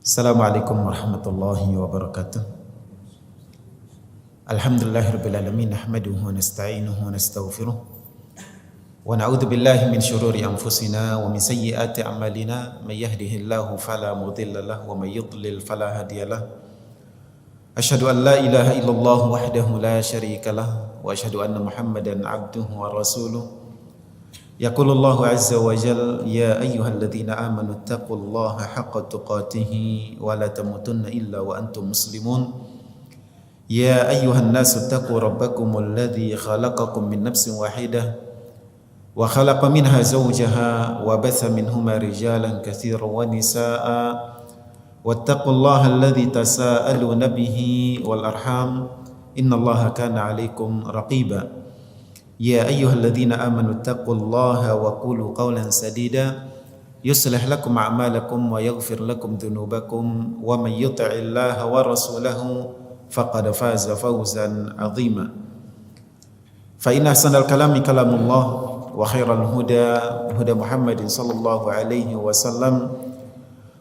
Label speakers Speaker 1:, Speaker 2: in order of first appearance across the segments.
Speaker 1: Assalamualaikum warahmatullahi wabarakatuh. Alhamdulillahirabbil alamin nahmaduhu wa nasta'inuhu wa nastaghfiruh wa na'udzu billahi min shururi anfusina wa min sayyiati a'malina may yahdihillahu fala mudilla lahu wa may yudlil fala hadiyalah. Asyhadu an la ilaha illallah wahdahu la syarika lah wa asyhadu anna Muhammadan 'abduhu wa rasuluh. Yaqulullahu azza wa jalla ya ayyuhalladzina amanu taqullaha haqqa tuqatih wa la tamutunna illa wa antum muslimun. Ya ayyuhan nasu taqu rabbakumul ladzi khalaqakum min nafsin wahidah wa khalaqa minha zawjaha wa batha minhuma rijalan katsiran wa nisaa'a wattaqullaha alladzi tasaaluna bihi wal arham innallaha kana 'alaikum raqiba. Ya ayyuhalladzina amanu taqullaha wa qulu qawlan sadida yuslih lakum a'malakum wa yaghfir lakum dhunubakum wa may yuti'illaha wa rasulahu faqad faza fawzan 'azima. Fa inna ahsanal kalami kalamullah wa khairal huda huda Muhammadin sallallahu alaihi wasallam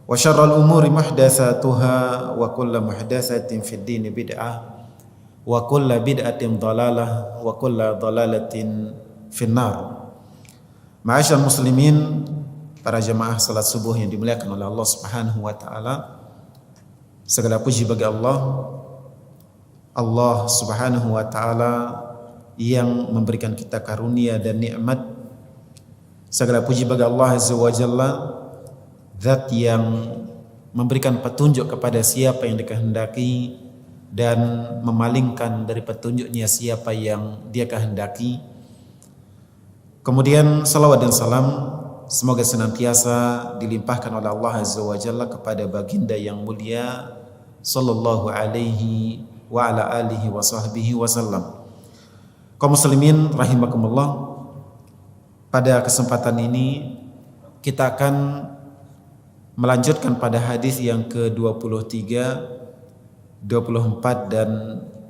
Speaker 1: wa syarral umuri muhdatsatuha wa kullu muhdatsatin fid dini bid'ah wa kullu bid'atin dhalalah wa kullu dhalalatin finnar. Ma'asyal muslimin, para jamaah salat subuh yang dimuliakan oleh Allah Subhanahu wa taala. Segala puji bagi Allah Subhanahu wa taala yang memberikan kita karunia dan nikmat. Segala puji bagi Allah Azza wa Jalla, zat yang memberikan petunjuk kepada siapa yang dikehendaki dan memalingkan dari petunjuknya siapa yang dia kehendaki. Kemudian salawat dan salam semoga senantiasa dilimpahkan oleh Allah Azza wa Jalla kepada baginda yang mulia sallallahu alaihi wa ala alihi wa sahbihi wasallam. Kaum muslimin rahimakumullah, pada kesempatan ini kita akan melanjutkan pada hadis yang ke-23, 24 dan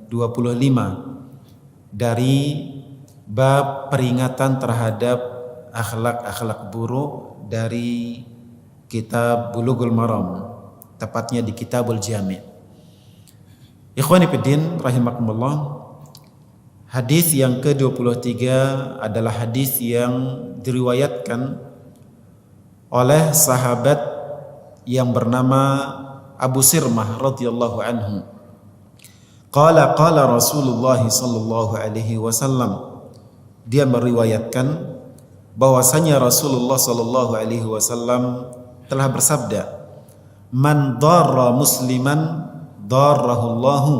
Speaker 1: 25 dari bab peringatan terhadap akhlak-akhlak buruk dari kitab Bulughul Maram, tepatnya di Kitabul Jami'. Ikhwani fiddin rahimakumullah, hadis yang ke-23 adalah hadis yang diriwayatkan oleh sahabat yang bernama Abu Sirmah radhiyallahu anhu. Qala Rasulullah sallallahu alaihi wasallam. Dia meriwayatkan bahwasanya Rasulullah sallallahu alaihi wasallam telah bersabda, "Man darra musliman darrahullahu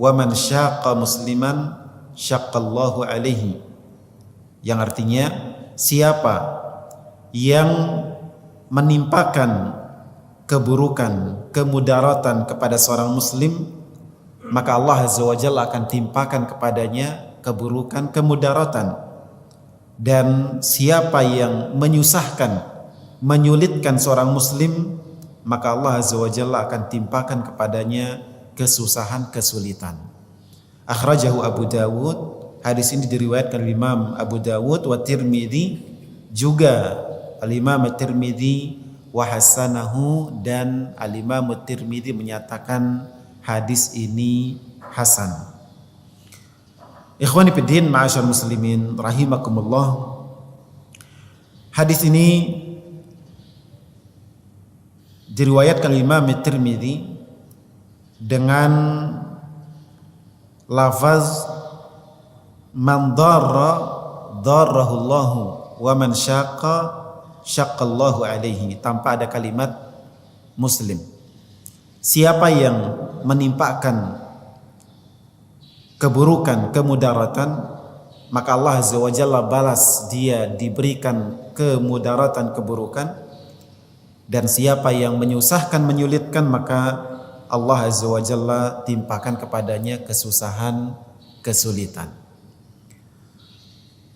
Speaker 1: wa man syaqqa musliman syaqqallahu alaihi." Yang artinya, siapa yang menimpakan keburukan, kemudaratan kepada seorang muslim, maka Allah Azza wa Jalla akan timpakan kepadanya keburukan, kemudaratan. Dan siapa yang menyusahkan, menyulitkan seorang muslim, maka Allah Azza wa Jalla akan timpakan kepadanya kesusahan, kesulitan. Akhrajahu Abu Dawud. Hadis ini diriwayatkan oleh Imam Abu Dawud wa Tirmidzi, juga Al-Imam Tirmidzi wa hasanahu, dan Al-Imam Tirmidzi menyatakan hadis ini hasan. Ikhwani fiddin ma'asyar muslimin rahimakumullah, hadis ini diriwayatkan Imam Tirmidzi dengan lafaz man darra darrahullahu wa man syaqqa syaqqallahu alaihi, tanpa ada kalimat muslim. Siapa yang menimpakan keburukan, kemudaratan, maka Allah Azza wa Jalla balas dia diberikan kemudaratan, keburukan. Dan siapa yang menyusahkan, menyulitkan, maka Allah Azza wa Jalla timpakan kepadanya kesusahan, kesulitan.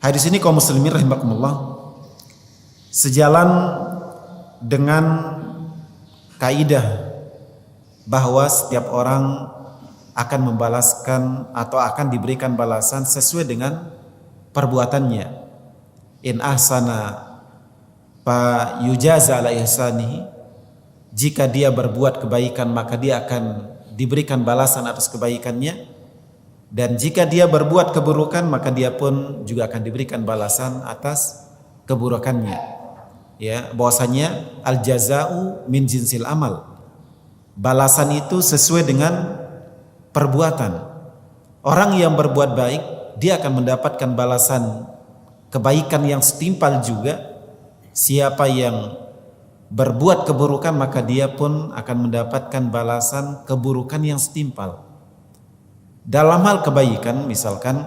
Speaker 1: Hadis ini kaum muslimin rahimakumullah sejalan dengan kaidah bahwa setiap orang akan membalaskan atau akan diberikan balasan sesuai dengan perbuatannya. In ahsana fa yujaza ala ihsanihi Jika dia berbuat kebaikan maka dia akan diberikan balasan atas kebaikannya, dan jika dia berbuat keburukan maka dia pun juga akan diberikan balasan atas keburukannya. Ya, bahwasanya al jazau min jinsil amal. Balasan itu sesuai dengan perbuatan. Orang yang berbuat baik dia akan mendapatkan balasan kebaikan yang setimpal juga. Siapa yang berbuat keburukan maka dia pun akan mendapatkan balasan keburukan yang setimpal. Dalam hal kebaikan, misalkan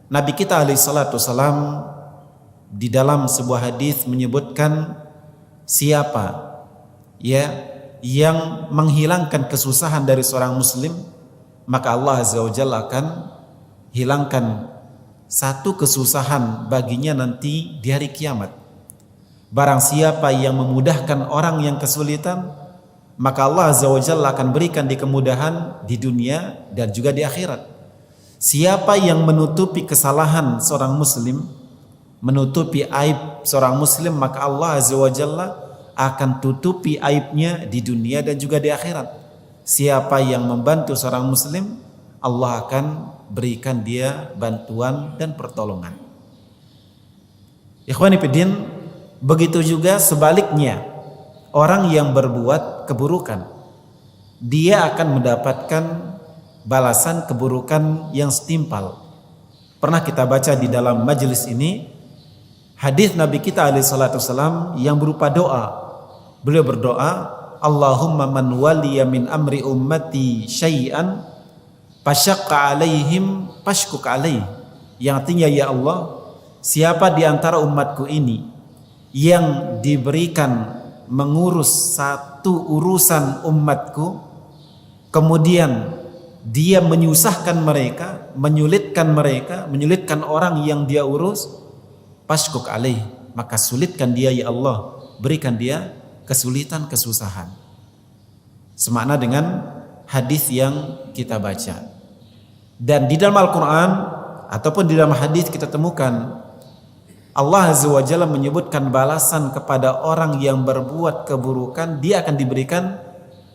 Speaker 1: Nabi kita alaihi salatu wasalam di dalam sebuah hadis menyebutkan siapa ya yang menghilangkan kesusahan dari seorang muslim, maka Allah azza wa jalla akan hilangkan satu kesusahan baginya nanti di hari kiamat. Barang siapa yang memudahkan orang yang kesulitan, maka Allah azza wa jalla akan berikan di kemudahan di dunia dan juga di akhirat. Siapa yang menutupi kesalahan seorang muslim, menutupi aib seorang muslim, maka Allah azza wa jalla akan tutupi aibnya di dunia dan juga di akhirat. Siapa yang membantu seorang muslim, Allah akan berikan dia bantuan dan pertolongan. Ikhwani fiddin, begitu juga sebaliknya, orang yang berbuat keburukan, dia akan mendapatkan balasan keburukan yang setimpal. Pernah kita baca di dalam majelis ini hadis Nabi kita alaihi salatu wasallam yang berupa doa. Beliau berdoa, Allahumma man waliya min amri ummati syai'an fasyaqqa alaihim fashkuk alaih. Yang artinya, ya Allah, siapa di antara umatku ini yang diberikan mengurus satu urusan umatku, kemudian dia menyusahkan mereka, menyulitkan orang yang dia urus, fashkuk alaih, maka sulitkan dia ya Allah, berikan dia kesulitan, kesusahan. Semakna dengan hadis yang kita baca. Dan di dalam Al-Quran ataupun di dalam hadis kita temukan Allah azza wa jalla menyebutkan balasan kepada orang yang berbuat keburukan, dia akan diberikan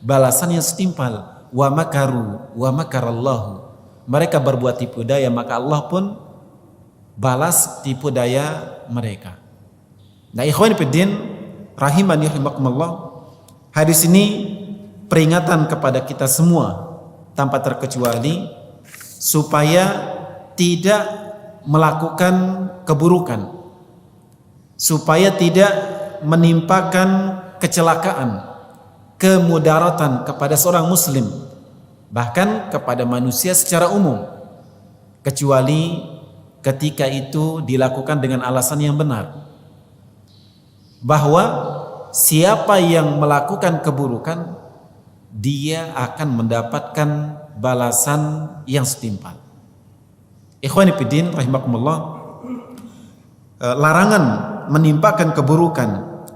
Speaker 1: balasan yang setimpal. Wa makaru wa makarallahu. Mereka berbuat tipu daya, maka Allah pun balas tipu daya mereka. Nah, ikhwan fiddin rahimani rahimakumullah, hadis ini peringatan kepada kita semua tanpa terkecuali supaya tidak melakukan keburukan, supaya tidak menimpakan kecelakaan, kemudaratan kepada seorang muslim, bahkan kepada manusia secara umum, kecuali ketika itu dilakukan dengan alasan yang benar. Bahwa siapa yang melakukan keburukan, dia akan mendapatkan balasan yang setimpal. Ikhwani fiddin rahimakumullah, larangan menimpakan keburukan,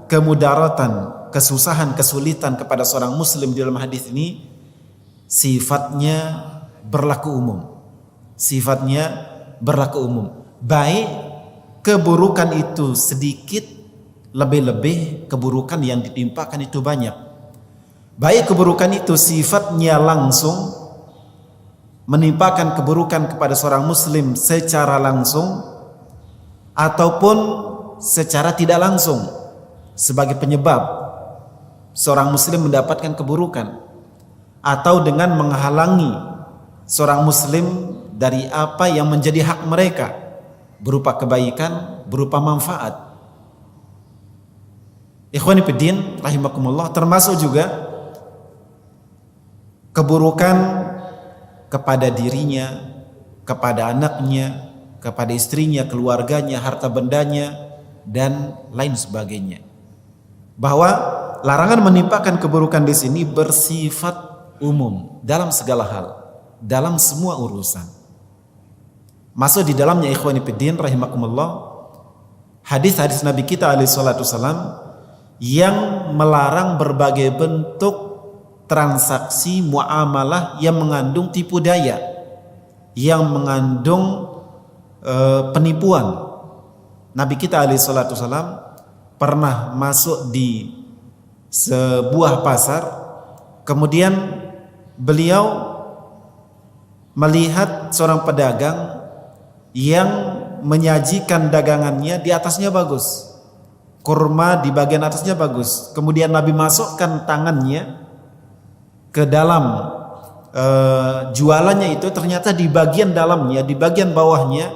Speaker 1: kemudaratan, kesusahan, kesulitan kepada seorang muslim di dalam hadis ini sifatnya berlaku umum. Sifatnya berlaku umum. Baik keburukan itu sedikit, lebih-lebih keburukan yang ditimpakan itu banyak. Baik keburukan itu sifatnya langsung, menimpakan keburukan kepada seorang muslim secara langsung, ataupun secara tidak langsung sebagai penyebab seorang muslim mendapatkan keburukan, atau dengan menghalangi seorang muslim dari apa yang menjadi hak mereka berupa kebaikan, berupa manfaat. Ikhwani fiddin rahimakumullah, termasuk juga keburukan kepada dirinya, kepada anaknya, kepada istrinya, keluarganya, harta bendanya, dan lain sebagainya. Bahwa larangan menimpakan keburukan di sini bersifat umum dalam segala hal, dalam semua urusan. Masuk di dalamnya ikhwani fiddin rahimakumullah hadis-hadis Nabi kita alaihi salatu wasalam yang melarang berbagai bentuk transaksi muamalah yang mengandung tipu daya, yang mengandung penipuan. Nabi kita alaihi salatu wasalam pernah masuk di sebuah pasar, kemudian beliau melihat seorang pedagang yang menyajikan dagangannya, di atasnya bagus, kurma di bagian atasnya bagus. Kemudian Nabi masukkan tangannya ke dalam jualannya itu, ternyata di bagian dalamnya, di bagian bawahnya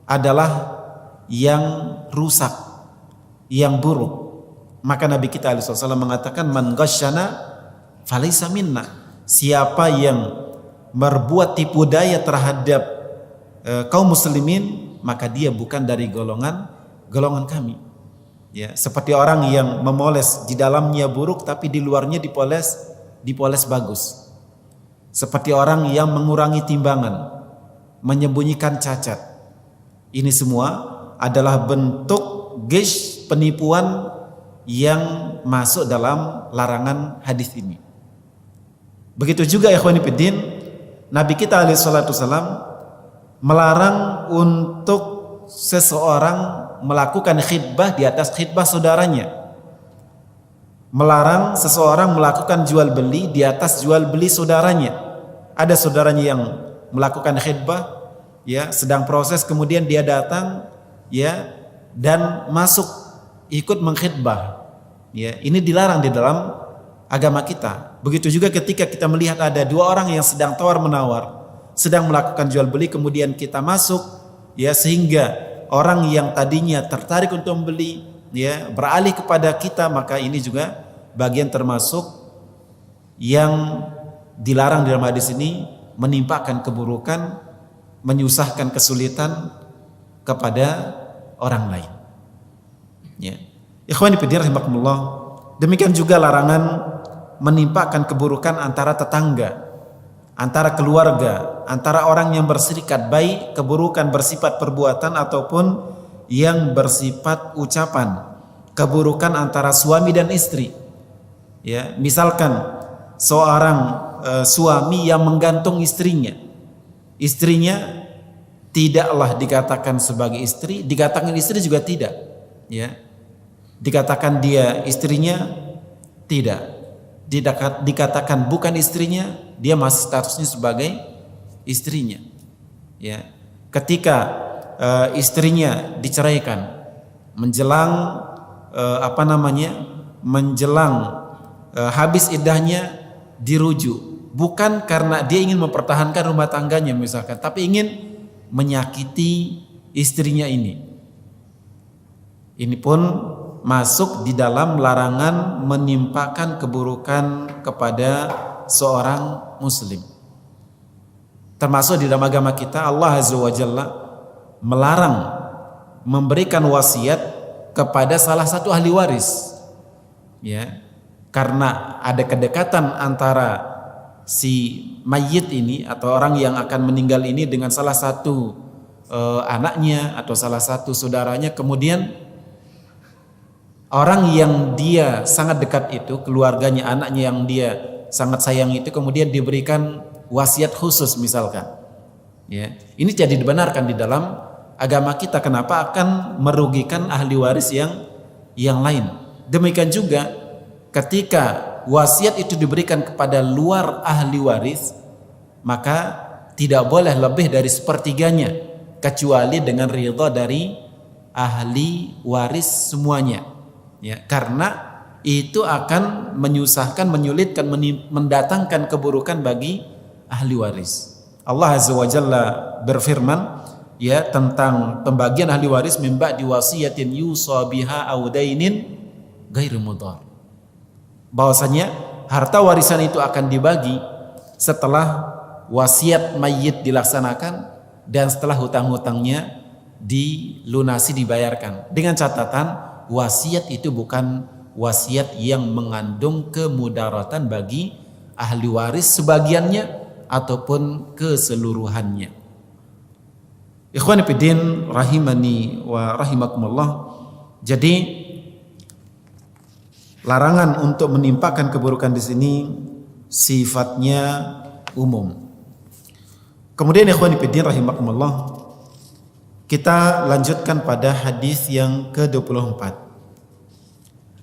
Speaker 1: adalah yang rusak, yang buruk. Maka Nabi kita SAW mengatakan, man ghasyana falaysa minna. Siapa yang berbuat tipu daya terhadap kaum muslimin, maka dia bukan dari golongan kami. Ya, seperti orang yang memoles di dalamnya buruk tapi di luarnya dipoles bagus. Seperti orang yang mengurangi timbangan, menyembunyikan cacat. Ini semua adalah bentuk gish, penipuan yang masuk dalam larangan hadis ini. Begitu juga ikhwani fiddin, Nabi kita alaihi salatu wasallam melarang untuk seseorang melakukan khidbah di atas khidbah saudaranya. Melarang seseorang melakukan jual beli di atas jual beli saudaranya. Ada saudaranya yang melakukan khidbah, ya, sedang proses, kemudian dia datang, ya, dan masuk ikut mengkhidbah. Ya, ini dilarang di dalam agama kita. Begitu juga ketika kita melihat ada dua orang yang sedang tawar menawar, sedang melakukan jual beli, kemudian kita masuk, ya, sehingga orang yang tadinya tertarik untuk membeli, ya, beralih kepada kita, maka ini juga bagian termasuk yang dilarang dalam hadis ini, menimpakan keburukan, menyusahkan kesulitan kepada orang lain. Ya. Ikhwani fillah rahimakumullah. Demikian juga larangan menimpakan keburukan antara tetangga, antara keluarga, antara orang yang berserikat, baik keburukan bersifat perbuatan ataupun yang bersifat ucapan. Keburukan antara suami dan istri. Ya, misalkan seorang suami yang menggantung istrinya. Istrinya tidaklah dikatakan sebagai istri, dikatakan istri juga tidak. Ya. Dikatakan dia istrinya tidak. Dikatakan bukan istrinya, dia masih statusnya sebagai istrinya. Ya. Ketika istrinya diceraikan, menjelang menjelang habis iddahnya dirujuk, bukan karena dia ingin mempertahankan rumah tangganya misalkan, tapi ingin menyakiti istrinya ini. Ini pun masuk di dalam larangan menimpakan keburukan kepada seorang muslim. Termasuk di dalam agama kita, Allah Azza wa Jalla melarang memberikan wasiat kepada salah satu ahli waris. Ya, karena ada kedekatan antara si mayit ini atau orang yang akan meninggal ini dengan salah satu anaknya atau salah satu saudaranya, kemudian orang yang dia sangat dekat itu, keluarganya, anaknya yang dia sangat sayang itu, kemudian diberikan wasiat khusus misalkan. Ya, ini jadi dibenarkan di dalam agama kita. Kenapa? Akan merugikan ahli waris yang lain. Demikian juga ketika wasiat itu diberikan kepada luar ahli waris, maka tidak boleh lebih dari sepertiganya, kecuali dengan ridha dari ahli waris semuanya. Ya, karena itu akan menyusahkan, menyulitkan, mendatangkan keburukan bagi ahli waris. Allah Azza wa Jalla berfirman, ya, tentang pembagian ahli waris, min ba'di wasiyatin yusa biha aw dainin ghairu mudhar. Bahwasanya harta warisan itu akan dibagi setelah wasiat mayit dilaksanakan dan setelah hutang-hutangnya dilunasi, dibayarkan. Dengan catatan wasiat itu bukan wasiat yang mengandung kemudaratan bagi ahli waris sebagiannya ataupun keseluruhannya. Ikhwani fiddin rahimani wa rahimakumullah. Jadi larangan untuk menimpakan keburukan di sini sifatnya umum. Kemudian ikhwani fiddin rahimakumullah, kita lanjutkan pada hadis yang ke-24.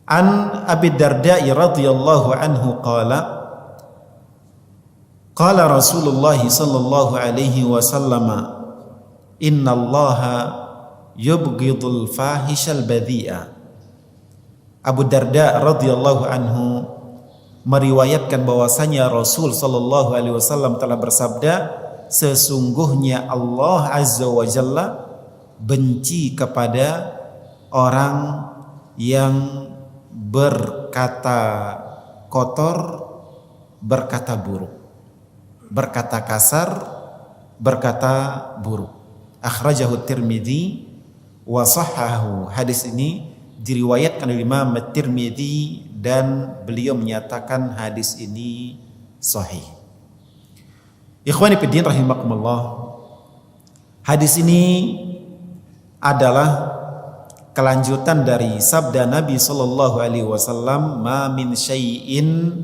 Speaker 1: An Abi Darda radhiyallahu anhu qala Rasulullah sallallahu alaihi wasallam innallaha yubghidul fahishal badhi'a. Abu Darda radhiyallahu anhu meriwayatkan bahwasanya Rasul sallallahu alaihi wasallam telah bersabda, sesungguhnya Allah azza wa jalla benci kepada orang yang berkata kotor, berkata buruk, berkata kasar, berkata buruk. Akhrajahu Tirmidzi wa sahhahu. Hadis ini diriwayatkan oleh Imam Tirmidzi dan beliau menyatakan hadis ini sahih. Ikhwani fiddin rahimakumullah. Hadis ini adalah kelanjutan dari sabda Nabi sallallahu alaihi wasallam, "Ma min syai'in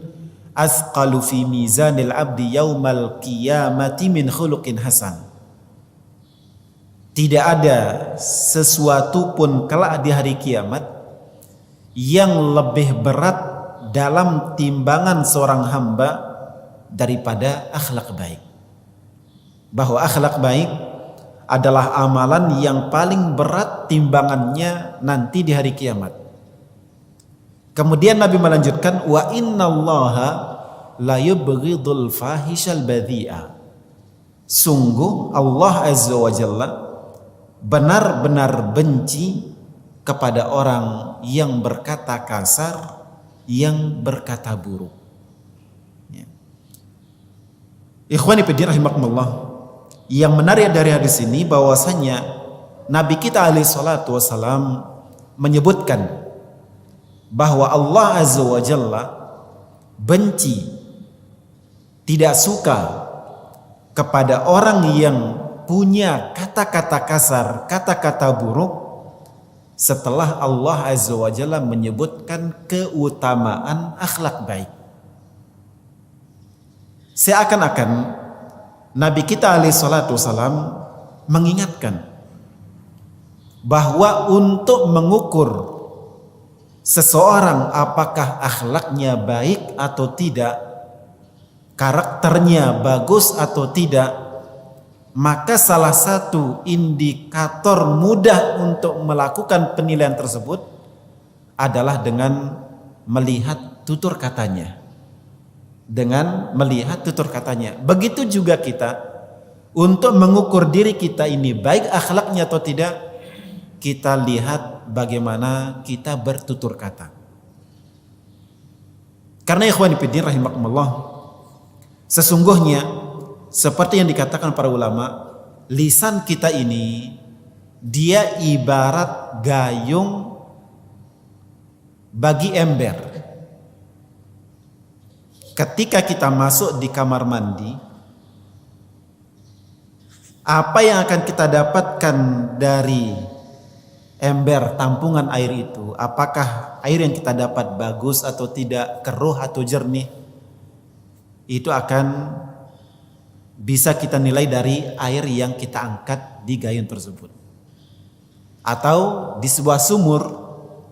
Speaker 1: asqalu fi mizanil 'abdi yaumal qiyamati min khuluqin hasan." Tidak ada sesuatu pun kelak di hari kiamat yang lebih berat dalam timbangan seorang hamba daripada akhlak baik. Bahwa akhlak baik adalah amalan yang paling berat timbangannya nanti di hari kiamat. Kemudian Nabi melanjutkan, wa innallaha la yubghidul fahishal badhi'a. Sungguh Allah azza wa jalla benar-benar benci kepada orang yang berkata kasar, yang berkata buruk. Ya. Ikhwani fillah rahimakumullah. Yang menarik dari hadis ini bahwasanya Nabi kita alaihi salatu wasalam menyebutkan bahwa Allah azza wa jalla benci, tidak suka kepada orang yang punya kata-kata kasar, kata-kata buruk, setelah Allah azza wa jalla menyebutkan keutamaan akhlak baik. Seakan-akan Nabi kita alaihi salatu wasalam mengingatkan bahwa untuk mengukur seseorang apakah akhlaknya baik atau tidak, karakternya bagus atau tidak, maka salah satu indikator mudah untuk melakukan penilaian tersebut adalah dengan melihat tutur katanya. Dengan melihat tutur katanya. Begitu juga kita untuk mengukur diri kita ini baik akhlaknya atau tidak, kita lihat bagaimana kita bertutur kata. Karena ikhwani fiddin rahimakumullah, sesungguhnya seperti yang dikatakan para ulama, lisan kita ini dia ibarat gayung bagi ember. Ketika kita masuk di kamar mandi, apa yang akan kita dapatkan dari ember tampungan air itu? Apakah air yang kita dapat bagus atau tidak, keruh atau jernih? Itu akan bisa kita nilai dari air yang kita angkat di gayung tersebut. Atau di sebuah sumur,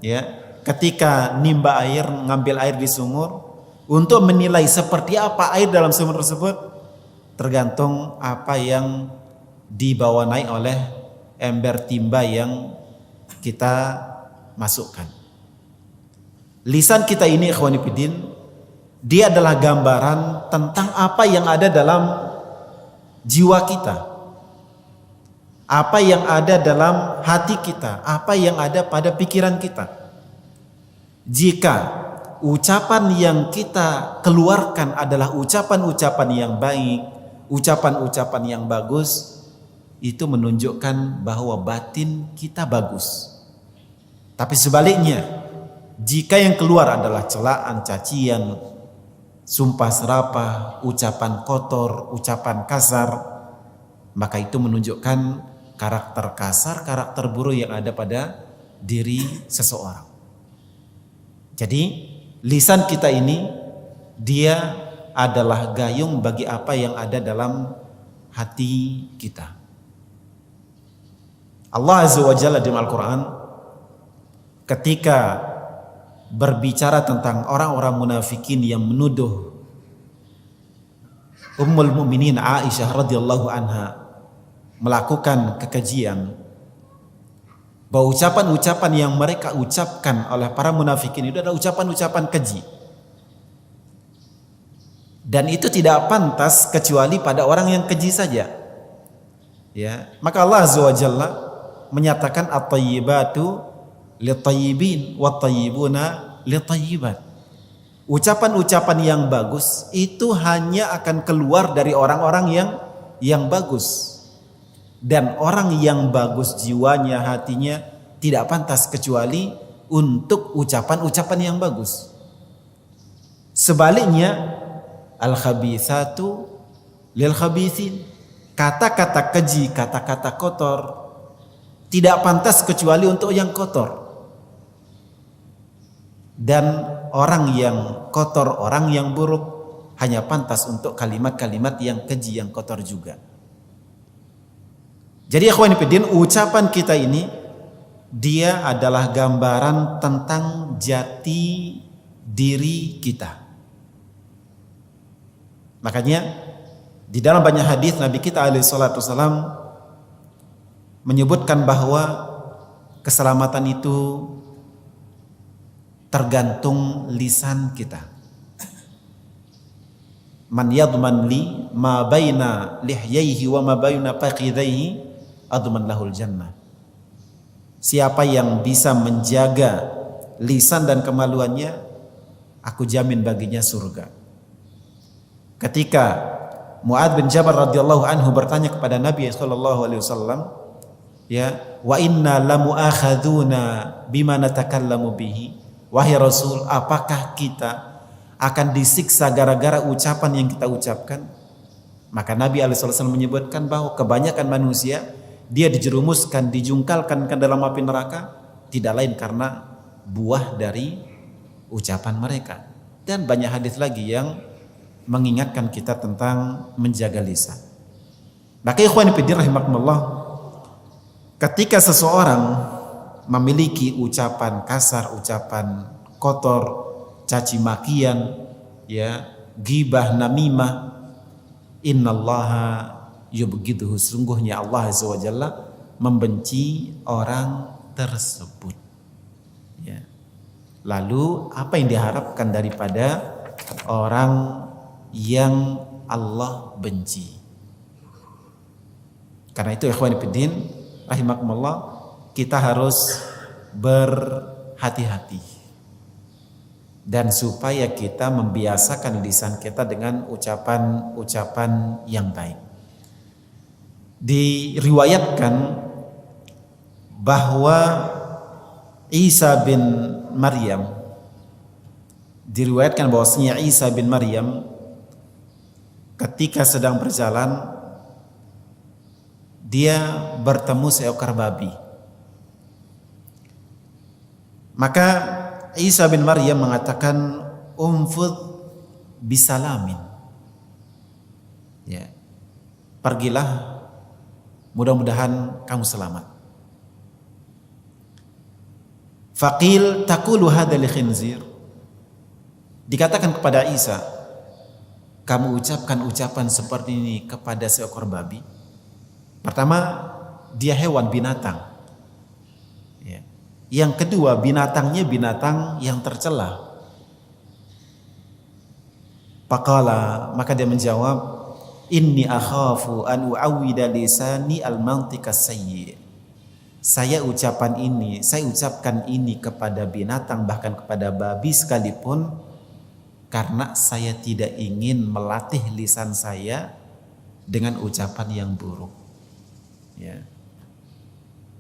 Speaker 1: ya, ketika nimba air, ngambil air di sumur, untuk menilai seperti apa air dalam sumur tersebut tergantung apa yang dibawa naik oleh ember timba yang kita masukkan. Lisan kita ini ikhwani fiddin, dia adalah gambaran tentang apa yang ada dalam jiwa kita, apa yang ada dalam hati kita, apa yang ada pada pikiran kita. Jika ucapan yang kita keluarkan adalah ucapan-ucapan yang baik, ucapan-ucapan yang bagus, itu menunjukkan bahwa batin kita bagus. Tapi sebaliknya, jika yang keluar adalah celaan, cacian, sumpah serapah, ucapan kotor, ucapan kasar, maka itu menunjukkan karakter kasar, karakter buruk yang ada pada diri seseorang. Jadi lisan kita ini dia adalah gayung bagi apa yang ada dalam hati kita. Allah azza wa jalla di Al-Quran ketika berbicara tentang orang-orang munafikin yang menuduh Ummul Mukminin Aisyah radhiyallahu anha melakukan kekejian, bahwa ucapan-ucapan yang mereka ucapkan oleh para munafikin itu adalah ucapan-ucapan keji, dan itu tidak pantas kecuali pada orang yang keji saja. Ya, maka Allah Azza wa Jalla menyatakan at-tayyibatu lit-tayyibin wat-tayyibuna lit-tayyibat. Ucapan-ucapan yang bagus itu hanya akan keluar dari orang-orang yang bagus. Dan orang yang bagus jiwanya, hatinya tidak pantas kecuali untuk ucapan-ucapan yang bagus. Sebaliknya, al-khabithatu lil-khabithin. Kata-kata keji, kata-kata kotor tidak pantas kecuali untuk yang kotor. Dan orang yang kotor, orang yang buruk hanya pantas untuk kalimat-kalimat yang keji, yang kotor juga. Jadi ikhwan fillah, ucapan kita ini dia adalah gambaran tentang jati diri kita. Makanya di dalam banyak hadis Nabi kita alaihi salatu wasallam menyebutkan bahwa keselamatan itu tergantung lisan kita. Man yadman li ma baina lihyaihi wa ma baina faqidaihi adman lahul jannah. Siapa yang bisa menjaga lisan dan kemaluannya, aku jamin baginya surga. Ketika Mu'adz bin Jabal radhiyallahu anhu bertanya kepada Nabi sallallahu alaihi wasallam, ya, wa inna lamu'akhadzuna bima natakallamu bihi. Wahai Rasul, apakah kita akan disiksa gara-gara ucapan yang kita ucapkan? Maka Nabi SAW menyebutkan bahwa kebanyakan manusia dia dijerumuskan, dijungkalkan ke dalam api neraka tidak lain karena buah dari ucapan mereka. Dan banyak hadis lagi yang mengingatkan kita tentang menjaga lisan. Maka ikhwan fillah rahimakumullah, ketika seseorang memiliki ucapan kasar, ucapan kotor, caci makian, ya, ghibah, namimah, innallaha yubghiduhu, sungguhnya Allah Azza wa Jalla membenci orang tersebut. Ya. Lalu apa yang diharapkan daripada orang yang Allah benci? Karena itu ikhwan fillah rahimakumullah, kita harus berhati-hati dan supaya kita membiasakan lisan kita dengan ucapan-ucapan yang baik. Diriwayatkan bahwa Isa bin Maryam, diriwayatkan bahwasanya Isa bin Maryam ketika sedang berjalan dia bertemu seekor babi. Maka Isa bin Maryam mengatakan, umfud bisalamin, ya, pergilah, mudah-mudahan kamu selamat. Faqil taqulu hadha li khinzir, dikatakan kepada Isa, kamu ucapkan ucapan seperti ini kepada seekor babi. Pertama, dia hewan, binatang. Yang kedua, binatangnya binatang yang tercela. Faqala, maka dia menjawab, inni akhafu an u'awwida lisani al-mantiqas sayyi. Saya ucapkan ini kepada binatang, bahkan kepada babi sekalipun, karena saya tidak ingin melatih lisan saya dengan ucapan yang buruk. Ya.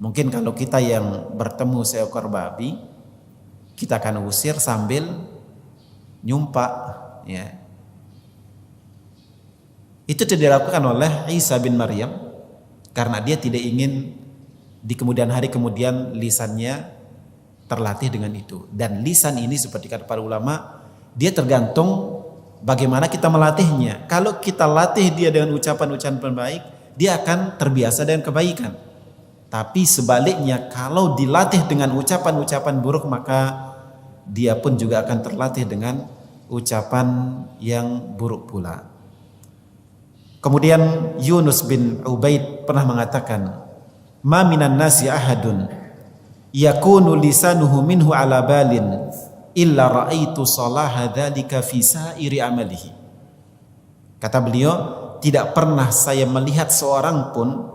Speaker 1: Mungkin kalau kita yang bertemu seekor babi, kita akan usir sambil nyumpak, ya. Itu tidak dilakukan oleh Isa bin Maryam karena dia tidak ingin di kemudian hari kemudian lisannya terlatih dengan itu. Dan lisan ini seperti kata para ulama, dia tergantung bagaimana kita melatihnya. Kalau kita latih dia dengan ucapan-ucapan baik, dia akan terbiasa dengan kebaikan. Tapi sebaliknya, kalau dilatih dengan ucapan-ucapan buruk, maka dia pun juga akan terlatih dengan ucapan yang buruk pula. Kemudian Yunus bin Ubaid pernah mengatakan, "Ma minan nasi ahadun yakunu lisanuhu minhu ala balin illa ra'aitu salaha dzalika fi sa'iri amalihi." Kata beliau, tidak pernah saya melihat seorang pun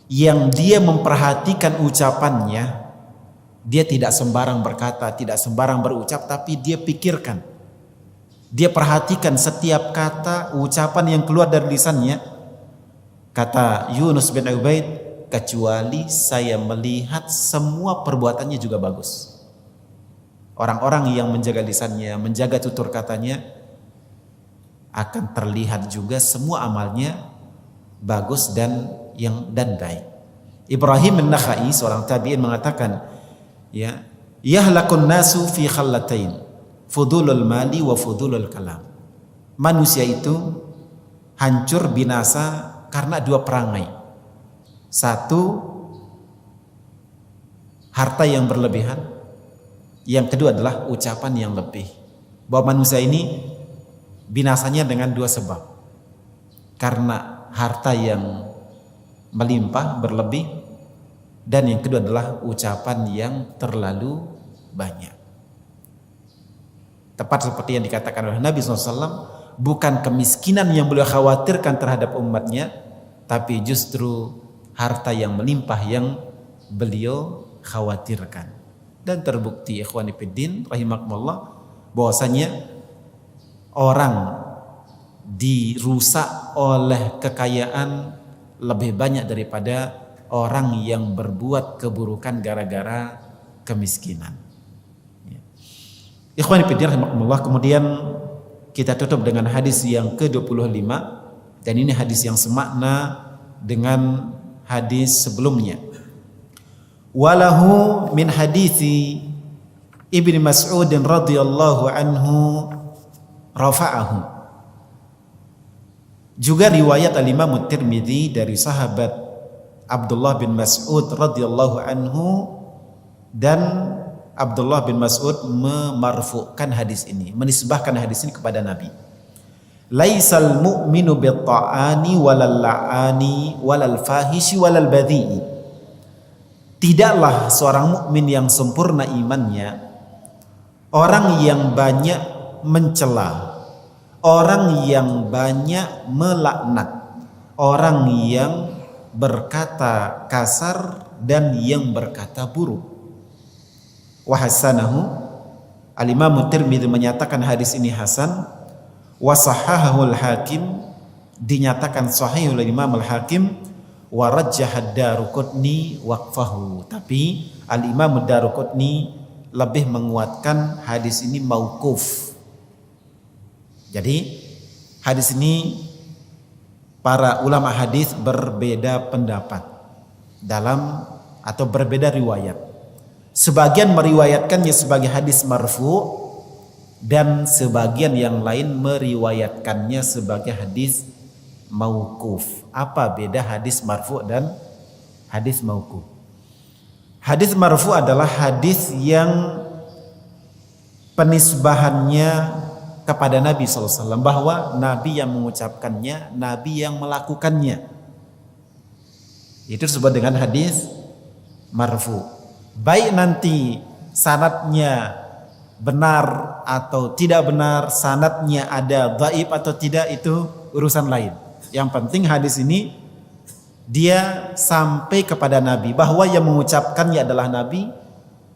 Speaker 1: yang dia memperhatikan ucapannya, dia tidak sembarang berkata, tidak sembarang berucap, tapi dia pikirkan, dia perhatikan setiap kata ucapan yang keluar dari lisannya. Kata Yunus bin Ubaid, kecuali saya melihat semua perbuatannya juga bagus. Orang-orang yang menjaga lisannya, menjaga tutur katanya, akan terlihat juga semua amalnya bagus dan baik. Ibrahim an-Nakhai, seorang tabi'in, mengatakan, yahlakun nasu fi khallatain, fudulul mali wa fudulul kalam. Manusia itu hancur binasa karena dua perangai. Satu, harta yang berlebihan. Yang kedua adalah ucapan yang lebih. Bahwa manusia ini binasanya dengan dua sebab. Karena harta yang melimpah berlebih, dan yang kedua adalah ucapan yang terlalu banyak. Tepat seperti yang dikatakan oleh Nabi SAW, bukan kemiskinan yang beliau khawatirkan terhadap umatnya, tapi justru harta yang melimpah yang beliau khawatirkan. Dan terbukti ikhwani fiddin rahimakumullah, bahwasanya orang dirusak oleh kekayaan lebih banyak daripada orang yang berbuat keburukan gara-gara kemiskinan. Ikhwani fillah rahimakumullah, kemudian kita tutup dengan hadis yang ke-25, dan ini hadis yang semakna dengan hadis sebelumnya. Walahu min hadithi Ibnu Mas'ud radhiyallahu anhu rafa'ahu. Juga riwayat al-Imam Tirmidzi dari sahabat Abdullah bin Mas'ud radhiyallahu anhu, dan Abdullah bin Mas'ud memarfu'kan hadis ini, menisbahkan hadis ini kepada Nabi. Laisal mu'minu bitta'ani walal la'ani walal fahishi walal badhi'i. Tidaklah seorang mukmin yang sempurna imannya orang yang banyak mencela, orang yang banyak melaknat, orang yang berkata kasar dan yang berkata buruk. Wa hasanahu, al-Imam Tirmidzi menyatakan hadis ini hasan, wa sahahahu al-Hakim, dinyatakan sahih oleh Imam al-Hakim, wa rajjaha ad-Daruqutni waqfahu, tapi al-Imam ad-Daruqutni lebih menguatkan hadis ini mauquf. Jadi hadis ini para ulama hadis berbeda pendapat dalam atau berbeda riwayat. Sebagian meriwayatkannya sebagai hadis marfu dan sebagian yang lain meriwayatkannya sebagai hadis mauquf. Apa beda hadis marfu dan hadis mauquf? Hadis marfu adalah hadis yang penisbahannya kepada Nabi SAW, bahwa Nabi yang mengucapkannya, Nabi yang melakukannya. Itu disebut dengan hadis marfu. Baik nanti sanadnya benar atau tidak benar, sanadnya ada dhaif atau tidak, itu urusan lain. Yang penting hadis ini dia sampai kepada Nabi, bahwa yang mengucapkannya adalah Nabi.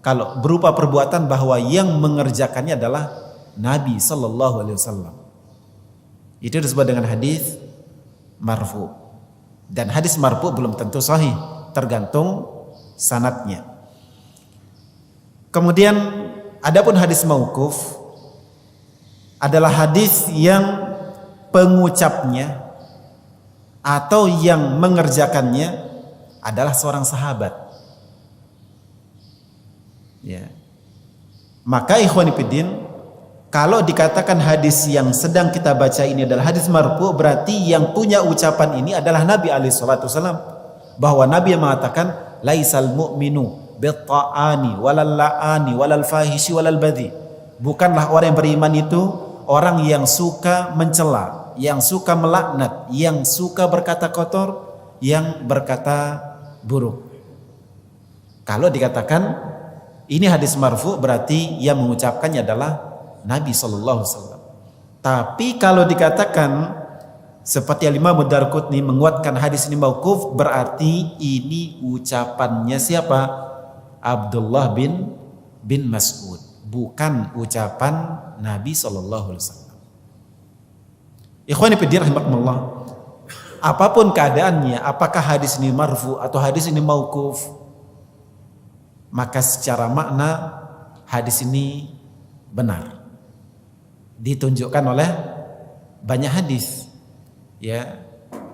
Speaker 1: Kalau berupa perbuatan, bahwa yang mengerjakannya adalah Nabi Sallallahu Alaihi Wasallam. Itu disebut dengan hadis marfu. Dan hadis marfu belum tentu sahih, tergantung sanadnya. Kemudian adapun hadis mauquf adalah hadis yang pengucapnya atau yang mengerjakannya adalah seorang sahabat. Ya. Maka ikhwani fiddin, kalau dikatakan hadis yang sedang kita baca ini adalah hadis marfu, berarti yang punya ucapan ini adalah Nabi alaihi salatu wasallam, bahwa Nabi yang mengatakan laisal mu'minu bitta'ani walal la'ani walal fahishi walal badhi. Bukanlah orang yang beriman itu orang yang suka mencela, yang suka melaknat, yang suka berkata kotor, yang berkata buruk. Kalau dikatakan ini hadis marfu berarti yang mengucapkannya adalah Nabi sallallahu alaihi wasallam. Tapi kalau dikatakan seperti Imam Darqutni menguatkan hadis ini mauquf, berarti ini ucapannya siapa? Abdullah bin Mas'ud, bukan ucapan Nabi sallallahu alaihi wasallam. Ikhwani fillah rahimakumullah. Apapun keadaannya, apakah hadis ini marfu atau hadis ini mauquf, maka secara makna hadis ini benar. Ditunjukkan oleh banyak hadis, ya,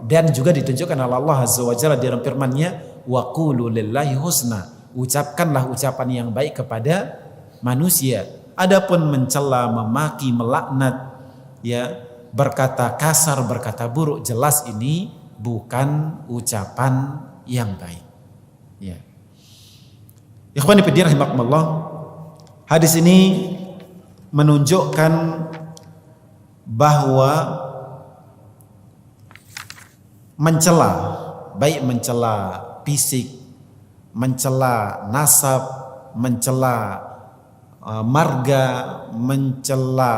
Speaker 1: dan juga ditunjukkan oleh Allah Azza wa Jalla dalam firman-Nya, wa qulu lillahi husna, ucapkanlah ucapan yang baik kepada manusia. Adapun mencela, memaki, melaknat, ya, berkata kasar, berkata buruk, jelas ini bukan ucapan yang baik, ya. Ikhwani fillah rahimakumullah, hadis ini menunjukkan bahwa mencela, baik mencela fisik, mencela nasab, mencela marga, mencela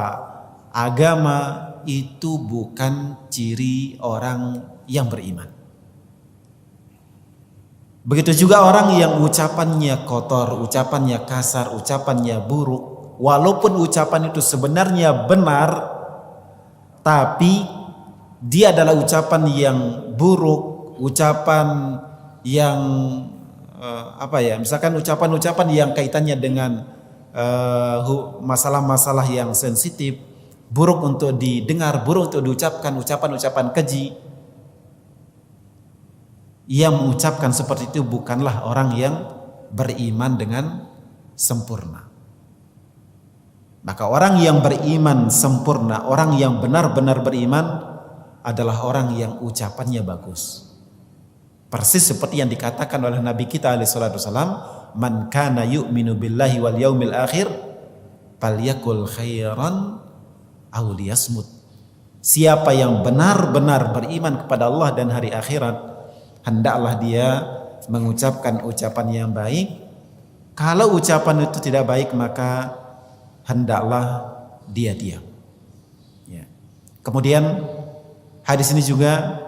Speaker 1: agama, itu bukan ciri orang yang beriman. Begitu juga orang yang ucapannya kotor, ucapannya kasar, ucapannya buruk, walaupun ucapan itu sebenarnya benar, tapi dia adalah ucapan yang buruk, ucapan yang misalkan ucapan-ucapan yang kaitannya dengan masalah-masalah yang sensitif, buruk untuk didengar, buruk untuk diucapkan, ucapan-ucapan keji. Yang mengucapkan seperti itu bukanlah orang yang beriman dengan sempurna. Maka orang yang beriman sempurna, orang yang benar-benar beriman adalah orang yang ucapannya bagus. Persis seperti yang dikatakan oleh Nabi kita alaihi salatu wasallam, man kana yu'minu billahi wal yaumil akhir falyakul khairan aw liyasmut. Siapa yang benar-benar beriman kepada Allah dan hari akhirat, hendaklah dia mengucapkan ucapan yang baik. Kalau ucapan itu tidak baik, maka hendaklah dia diam. Ya. Kemudian hadis ini juga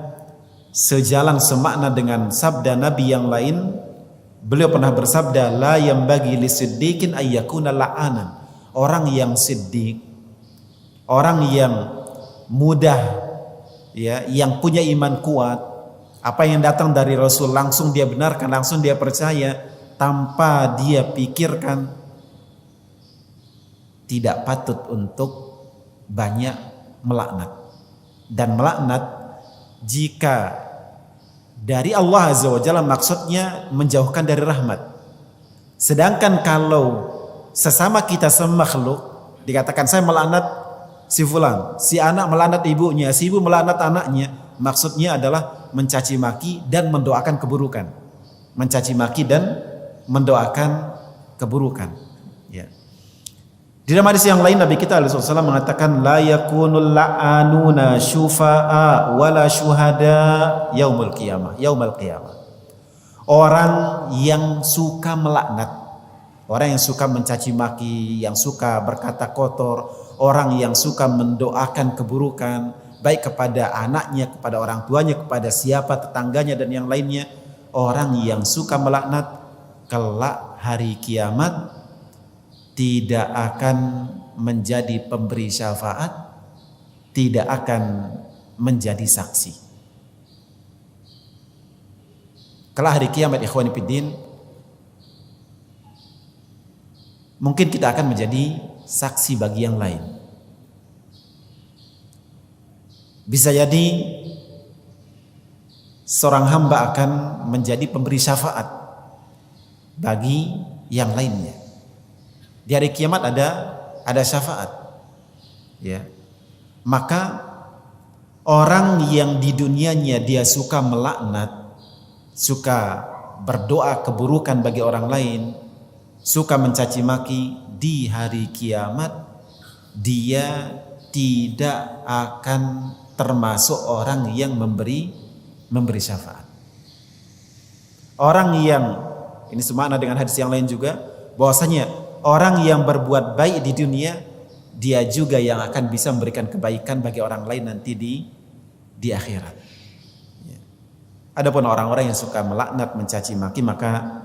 Speaker 1: sejalan semakna dengan sabda Nabi yang lain. Beliau pernah bersabda, la yambagi lisiddiqin ayyakuna la'anan. Orang yang siddiq, orang yang mudah, ya, yang punya iman kuat, apa yang datang dari Rasul langsung dia benarkan, langsung dia percaya tanpa dia pikirkan, tidak patut untuk banyak melaknat. Dan melaknat jika dari Allah Azza wa Jalla maksudnya menjauhkan dari rahmat. Sedangkan kalau sesama kita semakhluk dikatakan saya melaknat si fulan, si anak melaknat ibunya, si ibu melaknat anaknya, maksudnya adalah mencaci maki dan mendoakan keburukan. Mencaci maki dan mendoakan keburukan, ya. Di dalam hadis yang lain Nabi kita alaihi wasallam mengatakan, la yakunul la'anuna syufa'a wala syuhada yaumul qiyamah. Orang yang suka melaknat, orang yang suka mencaci maki, yang suka berkata kotor, orang yang suka mendoakan keburukan, baik kepada anaknya, kepada orang tuanya, kepada siapa, tetangganya dan yang lainnya. Orang yang suka melaknat kelak hari kiamat tidak akan menjadi pemberi syafaat, tidak akan menjadi saksi. Kelak hari kiamat, ikhwani fiddin, mungkin kita akan menjadi saksi bagi yang lain. Bisa jadi seorang hamba akan menjadi pemberi syafaat bagi yang lainnya. Di hari kiamat ada syafaat, ya. Maka orang yang di dunianya dia suka melaknat, suka berdoa keburukan bagi orang lain, suka mencaci maki, di hari kiamat dia tidak akan termasuk orang yang memberi syafaat. Orang yang, ini semakna dengan hadis yang lain juga, bahwasanya orang yang berbuat baik di dunia, dia juga yang akan bisa memberikan kebaikan bagi orang lain nanti di akhirat. Adapun orang-orang yang suka melaknat, mencaci maki, maka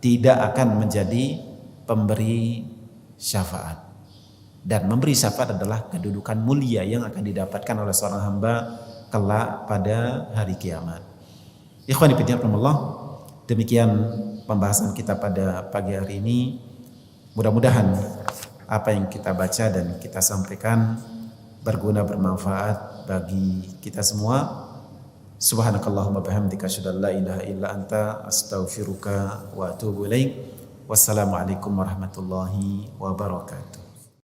Speaker 1: tidak akan menjadi pemberi syafaat. Dan memberi syafaat adalah kedudukan mulia yang akan didapatkan oleh seorang hamba kelak pada hari kiamat. Ikhwani fillah, demikian pembahasan kita pada pagi hari ini. Mudah-mudahan apa yang kita baca dan kita sampaikan berguna, bermanfaat bagi kita semua. Subhanakallahumma bihamdika asyhadu an la ilaha illa anta astaghfiruka wa atubu ilaik. Wassalamualaikum warahmatullahi wabarakatuh.